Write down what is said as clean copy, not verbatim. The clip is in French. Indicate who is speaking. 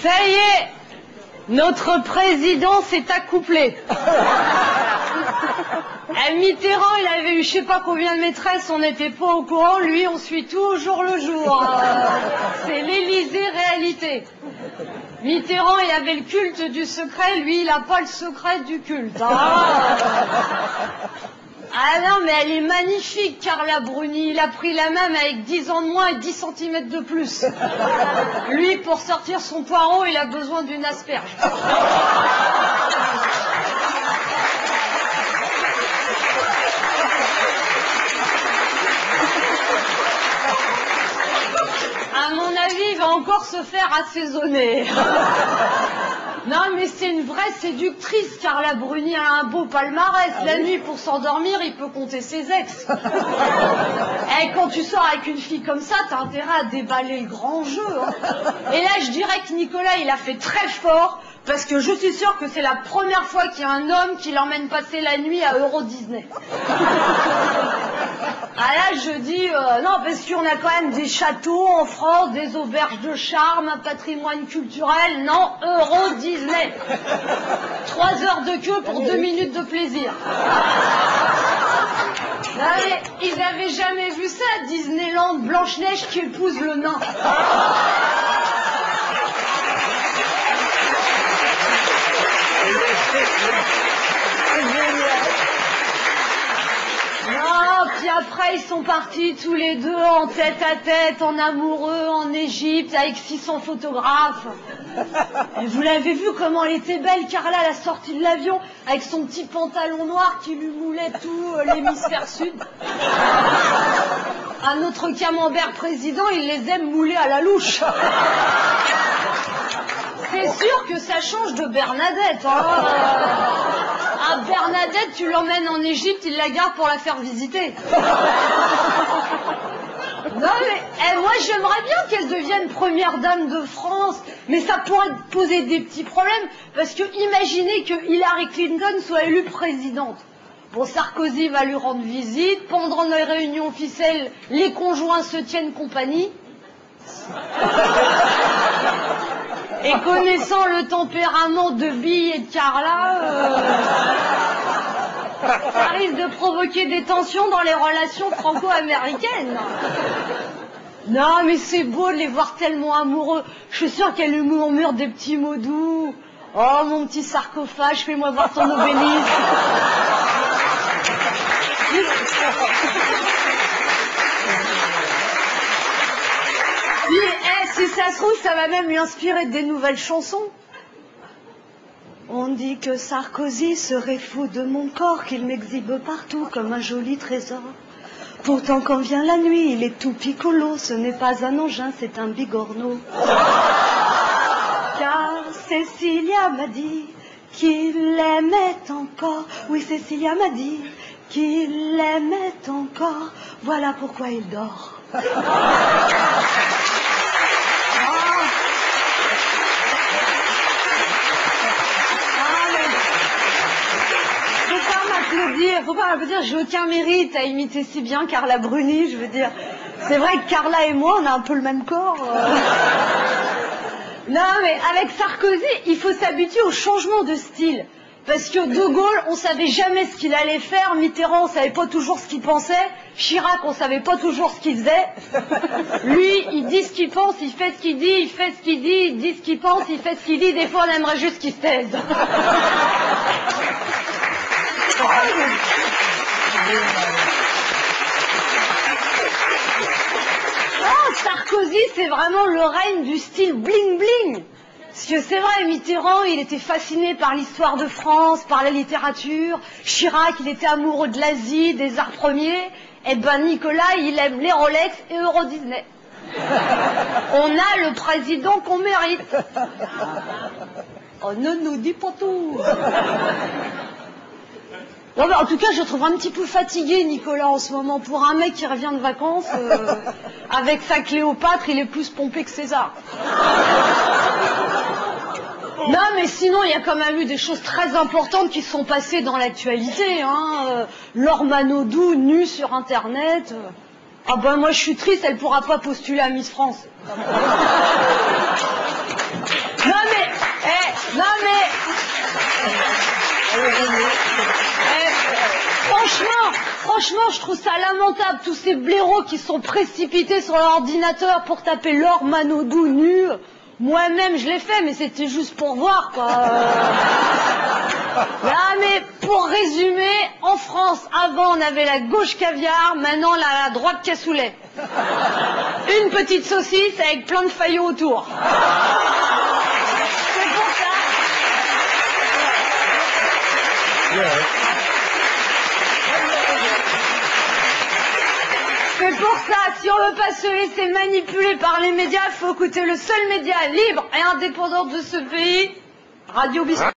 Speaker 1: Ça y est, notre président s'est accouplé. Mitterrand, il avait eu je sais pas combien de maîtresses, on n'était pas au courant. Lui, on suit tout au jour le jour. C'est l'Élysée réalité. Mitterrand, il avait le culte du secret. Lui, il n'a pas le secret du culte. Ah non, mais elle est magnifique, Carla Bruni. Il a pris la même avec 10 ans de moins et 10 cm de plus. Lui, pour sortir son poireau, il a besoin d'une asperge. À mon avis, il va encore se faire assaisonner. Non, mais c'est une vraie séductrice, Carla Bruni. Elle a un beau palmarès. La nuit, pour s'endormir, il peut compter ses ex. Et quand tu sors avec une fille comme ça, t'as intérêt à déballer le grand jeu. Hein. Et là, je dirais que Nicolas, il a fait très fort, parce que je suis sûre que c'est la première fois qu'il y a un homme qui l'emmène passer la nuit à Euro Disney. Ah là, je dis, non, parce qu'on a quand même des châteaux en France, des auberges de charme, un patrimoine culturel. Non, Euro Disney. 3 heures de queue pour 2 minutes de plaisir. Non, mais ils avaient jamais vu ça, Disneyland, Blanche-Neige qui épouse le nain. Non, puis après ils sont partis tous les deux en tête à tête, en amoureux, en Égypte, avec 600 photographes. Et vous l'avez vu comment elle était belle, Carla, à la sortie de l'avion, avec son petit pantalon noir qui lui moulait tout l'hémisphère sud. Un autre camembert président, il les aime mouler à la louche. C'est sûr que ça change de Bernadette. Hein. Ah, Bernadette, tu l'emmènes en Égypte, il la garde pour la faire visiter. Non mais moi j'aimerais bien qu'elle devienne première dame de France, mais ça pourrait poser des petits problèmes, parce que imaginez que Hillary Clinton soit élue présidente. Bon, Sarkozy va lui rendre visite, pendant les réunions officielles, les conjoints se tiennent compagnie. Et connaissant le tempérament de Bille et de Carla, ça risque de provoquer des tensions dans les relations franco-américaines. Non, mais c'est beau de les voir tellement amoureux. Je suis sûre qu'elle lui murmure des petits mots doux. Oh, mon petit sarcophage, fais-moi voir ton obélisque. Puis, si ça se trouve, ça va même lui inspirer des nouvelles chansons. On dit que Sarkozy serait fou de mon corps, qu'il m'exhibe partout comme un joli trésor. Pourtant, quand vient la nuit, il est tout piccolo, ce n'est pas un engin, c'est un bigorneau. Car Cécilia m'a dit qu'il l'aimait encore. Oui, Cécilia m'a dit qu'il l'aimait encore. Voilà pourquoi il dort. Faut pas m'applaudir, j'ai aucun mérite à imiter si bien Carla Bruni, je veux dire. C'est vrai que Carla et moi, on a un peu le même corps. Non, mais avec Sarkozy, il faut s'habituer au changement de style. Parce que De Gaulle, on savait jamais ce qu'il allait faire. Mitterrand, on savait pas toujours ce qu'il pensait. Chirac, on savait pas toujours ce qu'il faisait. Lui, il dit ce qu'il pense, il fait ce qu'il dit, il fait ce qu'il dit, il dit ce qu'il pense, il fait ce qu'il dit. Des fois, on aimerait juste qu'il se taise. Oh, Sarkozy, c'est vraiment le règne du style bling-bling. Parce que c'est vrai, Mitterrand, il était fasciné par l'histoire de France, par la littérature. Chirac, il était amoureux de l'Asie, des arts premiers. Et ben Nicolas, il aime les Rolex et Euro Disney. On a le président qu'on mérite. Oh, ne nous dis pas tout. Non, mais en tout cas, je trouve un petit peu fatigué, Nicolas, en ce moment. Pour un mec qui revient de vacances, avec sa Cléopâtre, il est plus pompé que César. Non, mais sinon, il y a quand même eu des choses très importantes qui se sont passées dans l'actualité. Hein. Laure Manodou, nue sur Internet. Ah ben, moi, je suis triste, elle pourra pas postuler à Miss France. Non, franchement, je trouve ça lamentable, tous ces blaireaux qui sont précipités sur leur ordinateur pour taper Laure Manodou nu. Moi-même, je l'ai fait, mais c'était juste pour voir, quoi. Là, mais pour résumer, en France, avant, on avait la gauche caviar, maintenant, on a la droite cassoulet. Une petite saucisse avec plein de faillots autour. C'est pour ça. C'est pour ça, si on veut pas se laisser manipuler par les médias, il faut écouter le seul média libre et indépendant de ce pays, Radio Biscuit.